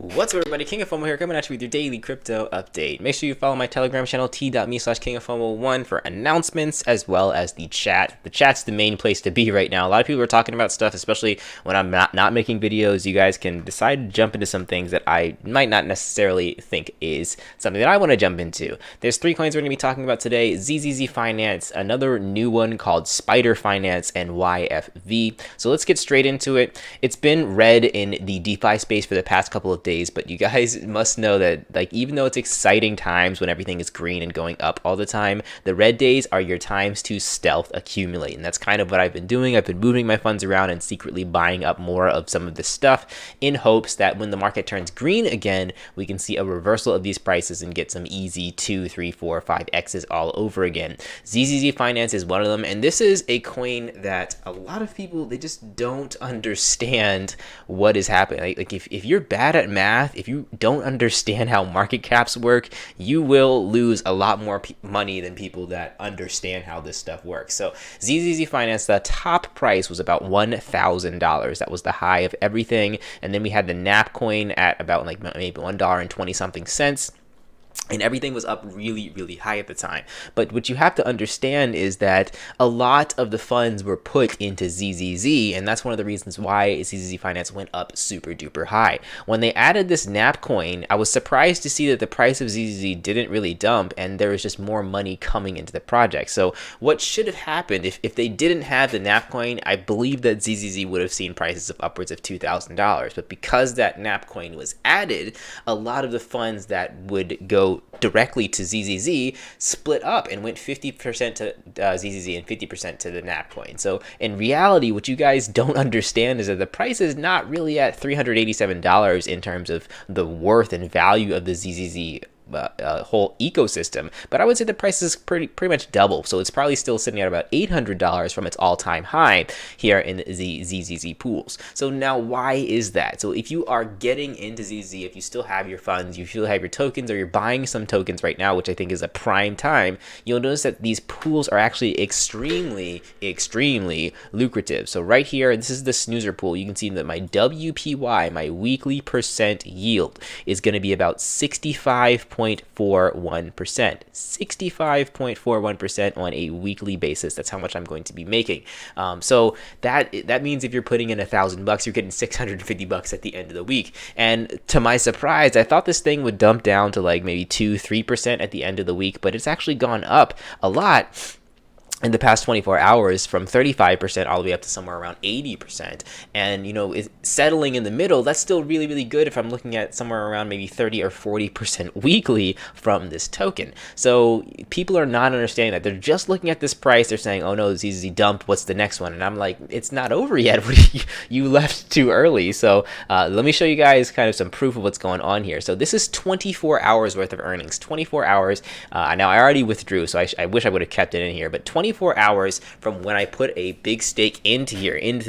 What's up, everybody? King of FOMO here, coming at you with your daily crypto update. Make sure you follow my Telegram channel, t.me/KingofFOMO1 for announcements, as well as the chat. The chat's the main place to be right now. A lot of people are talking about stuff, especially when I'm not making videos. You guys can decide to jump into some things that I might not necessarily think is something that I want to jump into. There's 3 coins we're going to be talking about today: ZZZ Finance, another new one called Spider Finance, and YFV. So let's get straight into it. It's been red in the DeFi space for the past couple of days, but you guys must know that, like, even though it's exciting times when everything is green and going up all the time, the red days are your times to stealth accumulate, and that's kind of what I've been doing. I've been moving my funds around and secretly buying up more of some of this stuff in hopes that when the market turns green again, we can see a reversal of these prices and get some easy 2, 3, 4, 5 X's all over again. ZZZ Finance is one of them, and this is a coin that a lot of people, they just don't understand what is happening. Like if you're bad at math, if you don't understand how market caps work, you will lose a lot more money than people that understand how this stuff works. So ZZZ Finance, the top price was about $1,000. That was the high of everything. And then we had the NAP coin at about like maybe $1.20 something cents. And everything was up really, really high at the time. But what you have to understand is that a lot of the funds were put into ZZZ, and that's one of the reasons why ZZZ Finance went up super duper high. When they added this NAP coin, I was surprised to see that the price of ZZZ didn't really dump, and there was just more money coming into the project. So what should have happened if they didn't have the NAP coin, I believe that ZZZ would have seen prices of upwards of $2,000. But because that NAP coin was added, a lot of the funds that would go directly to ZZZ split up and went 50% to ZZZ and 50% to the NAP coin. So in reality, what you guys don't understand is that the price is not really at $387 in terms of the worth and value of the ZZZ whole ecosystem, but I would say the price is pretty much double, so it's probably still sitting at about $800 from its all-time high here in the ZZZ pools. So now, why is that? So if you are getting into ZZZ, if you still have your funds, you still have your tokens, or you're buying some tokens right now, which I think is a prime time, you'll notice that these pools are actually extremely lucrative. So right here, this is the snoozer pool. You can see that my WPY, my weekly percent yield, is going to be about 65.41%. 65.41% on a weekly basis. That's how much I'm going to be making. So that means if you're putting in $1,000, you're getting $650 at the end of the week. And to my surprise, I thought this thing would dump down to like maybe 2-3% at the end of the week, but it's actually gone up a lot in the past 24 hours, from 35% all the way up to somewhere around 80%. And, you know, settling in the middle, that's still really, really good if I'm looking at somewhere around maybe 30 or 40% weekly from this token. So people are not understanding that. They're just looking at this price. They're saying, oh no, ZZZ dumped. What's the next one? And I'm like, it's not over yet. You left too early. So let me show you guys kind of some proof of what's going on here. So this is 24 hours worth of earnings. 24 hours. Now I already withdrew, so I wish I would have kept it in here. But 24 hours from when I put a big stake into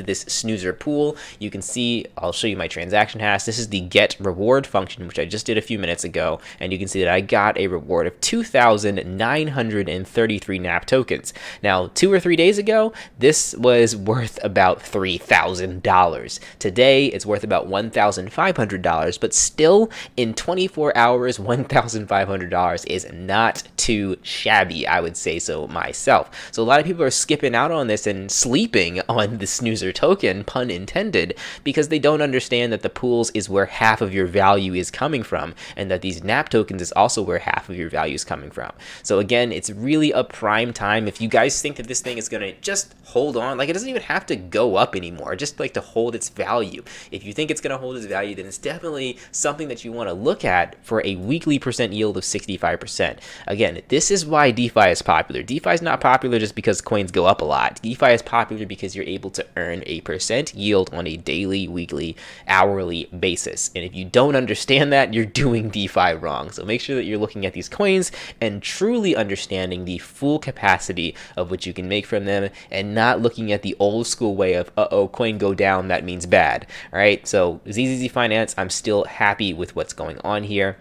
this snoozer pool. You can see, I'll show you my transaction hash. This is the get reward function, which I just did a few minutes ago, and you can see that I got a reward of 2,933 NAP tokens. Now, 2 or 3 days ago, this was worth about $3,000. Today, it's worth about $1,500, but still, in 24 hours, $1,500 is not too shabby, I would say so myself. So a lot of people are skipping out on this and sleeping on the snoozer token, pun intended, because they don't understand that the pools is where half of your value is coming from, and that these NAP tokens is also where half of your value is coming from. So again, it's really a prime time. If you guys think that this thing is going to just hold on, like, it doesn't even have to go up anymore, just like to hold its value. If you think it's going to hold its value, then it's definitely something that you want to look at for a weekly percent yield of 65%. Again, this is why DeFi is popular. DeFi is not popular just because coins go up a lot. DeFi is popular because you're able to earn a percent yield on a daily, weekly, hourly basis. And if you don't understand that, you're doing DeFi wrong. So make sure that you're looking at these coins and truly understanding the full capacity of what you can make from them, and not looking at the old school way of, uh-oh, coin go down, that means bad. All right, so ZZZ Finance, I'm still happy with what's going on here.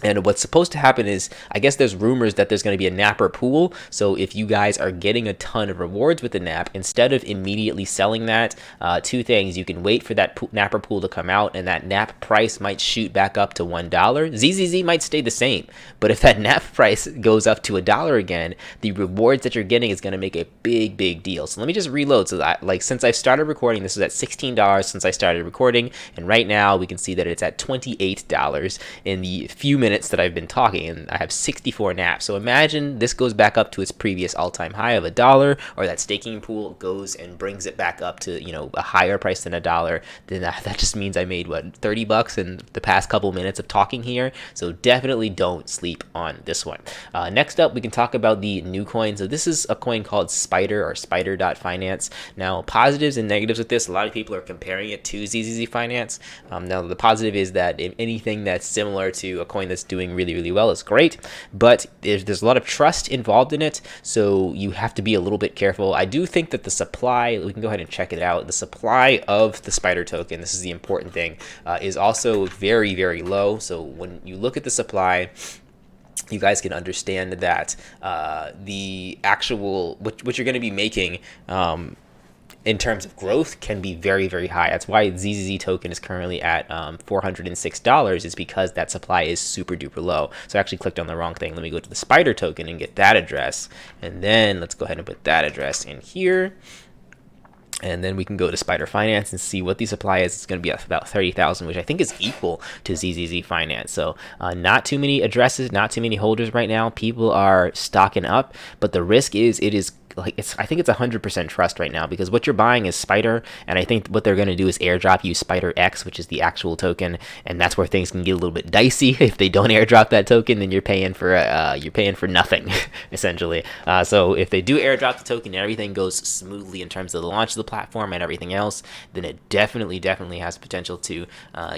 And what's supposed to happen is, I guess there's rumors that there's going to be a napper pool. So if you guys are getting a ton of rewards with the nap, instead of immediately selling that, two things: you can wait for that napper pool to come out, and that nap price might shoot back up to $1. ZZZ might stay the same, but if that nap price goes up to $1 again, the rewards that you're getting is going to make a big deal. So let me just reload. So that, like, since I've started recording, this is at $16 since I started recording, and right now we can see that it's at $28 in the few minutes that I've been talking, and I have 64 naps. So imagine this goes back up to its previous all-time high of $1, or that staking pool goes and brings it back up to, you know, a higher price than $1. Then that just means I made what, $30 in the past couple minutes of talking here. So definitely don't sleep on this one. Next up, we can talk about the new coin. So this is a coin called Spider, or Spider.finance. Now, positives and negatives with this: a lot of people are comparing it to ZZZ Finance. Now, the positive is that anything that's similar to a coin that's doing really well is great, but there's a lot of trust involved in it, so you have to be a little bit careful. I do think that the supply, we can go ahead and check it out, the supply of the Spider token, this is the important thing, is also very low. So when you look at the supply, you guys can understand that the actual what you're going to be making in terms of growth can be very high. That's why ZZZ token is currently at $406, is because that supply is super duper low. So I actually clicked on the wrong thing. Let me go to the Spider token and get that address, and then let's go ahead and put that address in here. And then we can go to Spider Finance and see what the supply is. It's going to be about 30,000, which I think is equal to ZZZ Finance. So not too many addresses, not too many holders right now. People are stocking up, but the risk is I think it's 100% trust right now, because what you're buying is Spider, and I think what they're going to do is airdrop you Spider X, which is the actual token, and that's where things can get a little bit dicey. If they don't airdrop that token, then you're paying for nothing essentially. So if they do airdrop the token and everything goes smoothly in terms of the launch of the platform and everything else, then it definitely has potential to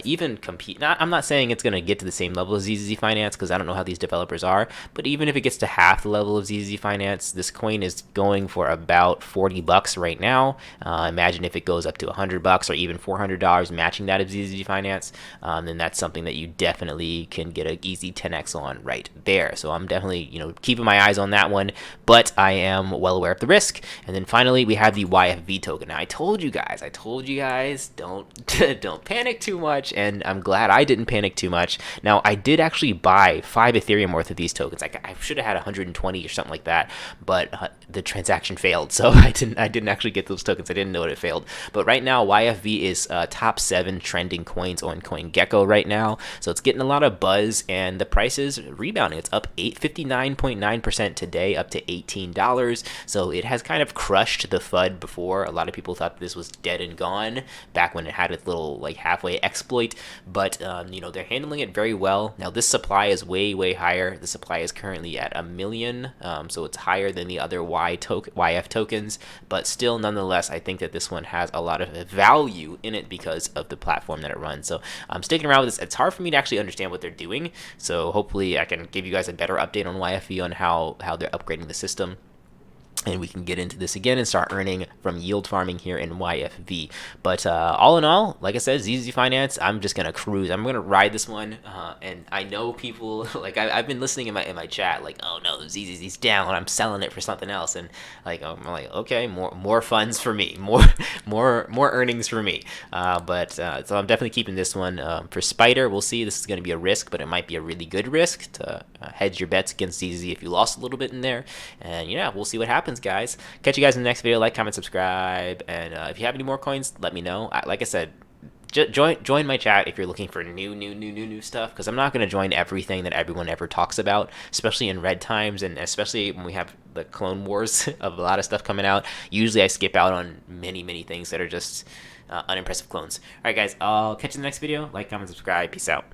even compete. I'm not saying it's going to get to the same level as ZZZ Finance, because I don't know how these developers are, but even if it gets to half the level of ZZZ Finance, this coin is going for about $40 right now. Imagine if it goes up to $100 or even $400, matching that of ZZZ Finance, then that's something that you definitely can get an easy 10x on right there. So I'm definitely, you know, keeping my eyes on that one, but I am well aware of the risk. And then finally, we have the YFV token. Now, I told you guys, don't panic too much, and I'm glad I didn't panic too much. Now, I did actually buy 5 Ethereum worth of these tokens. I should have had 120 or something like that, but the transaction failed, so I didn't actually get those tokens. I didn't know it failed. But right now, YFV is top 7 trending coins on CoinGecko right now, so it's getting a lot of buzz, and the price is rebounding. It's up 59.9% today, up to $18. So it has kind of crushed the FUD before. A lot of people thought this was dead and gone back when it had its little like halfway exploit, but you know, they're handling it very well. Now this supply is way higher. The supply is currently at 1 million, so it's higher than the other YF tokens, but still nonetheless, I think that this one has a lot of value in it because of the platform that it runs. So I'm sticking around with this. It's hard for me to actually understand what they're doing, so hopefully I can give you guys a better update on YFV on how they're upgrading the system, and we can get into this again and start earning from yield farming here in YFV. But all in all, like I said, ZZZ Finance, I'm just gonna cruise. I'm gonna ride this one, and I know people like I've been listening in my chat like, oh no, ZZZ's down, I'm selling it for something else, and like I'm like, okay, more funds for me, more earnings for me. So I'm definitely keeping this one. For Spider, we'll see. This is gonna be a risk, but it might be a really good risk to hedge your bets against ZZZ if you lost a little bit in there. And yeah, we'll see what happens, guys. Catch you guys in the next video. Like, comment, subscribe, and if you have any more coins, let me know. Like I said, join my chat if you're looking for new stuff, because I'm not going to join everything that everyone ever talks about, especially in red times, and especially when we have the clone wars of a lot of stuff coming out. Usually I skip out on many things that are just unimpressive clones. All right, guys, I'll catch you in the next video. Like, comment, subscribe. Peace out.